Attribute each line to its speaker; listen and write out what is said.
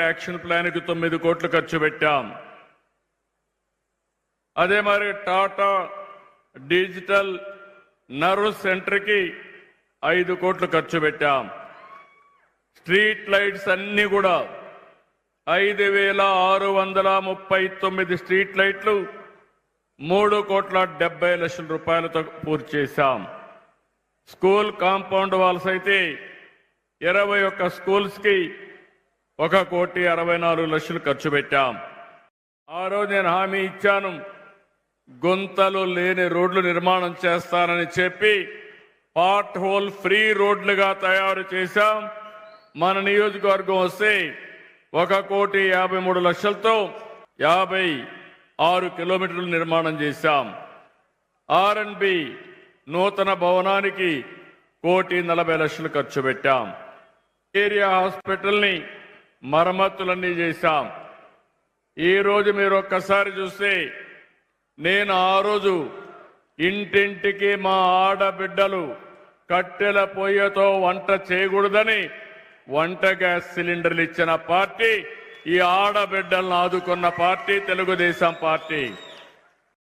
Speaker 1: Action plan కి 9 కోట్లు ఖర్చు పెట్టాం. అదే మరి టాటా డిజిటల్ నర్వ్ సెంటర్ కి 5 కోట్లు ఖర్చు పెట్టాం. స్ట్రీట్ లైట్స్ అన్ని కూడా 5,639 స్ట్రీట్ లైట్లు 3,70,00,000 రూపాయలతో పూర్తి చేశాం. స్కూల్ కాంపౌండ్ వాల్స్ అయితే 21 స్కూల్స్ కి 1,64,00,000 ఖర్చు పెట్టాం. ఆ రోజు నేను హామీ ఇచ్చాను, గుంతలు లేని రోడ్లు నిర్మాణం చేస్తానని చెప్పి పార్ట్ హోల్ ఫ్రీ రోడ్లుగా తయారు చేశాం. మన నియోజకవర్గం వస్తే 1,53,00,000తో 56 కిలోమీటర్లు నిర్మాణం చేశాం. R&B నూతన భవనానికి 1,40,00,000 ఖర్చు పెట్టాం. ఏరియా హాస్పిటల్ని మరమ్మతులన్నీ చేశాం. ఈ రోజు మీరు ఒక్కసారి చూస్తే నేను ఆ రోజు ఇంటింటికి మా ఆడబిడ్డలు కట్టెల పొయ్యతో వంట చేయకూడదని వంట గ్యాస్ సిలిండర్లు ఇచ్చిన పార్టీ, ఈ ఆడబిడ్డలను ఆదుకున్న పార్టీ తెలుగుదేశం పార్టీ.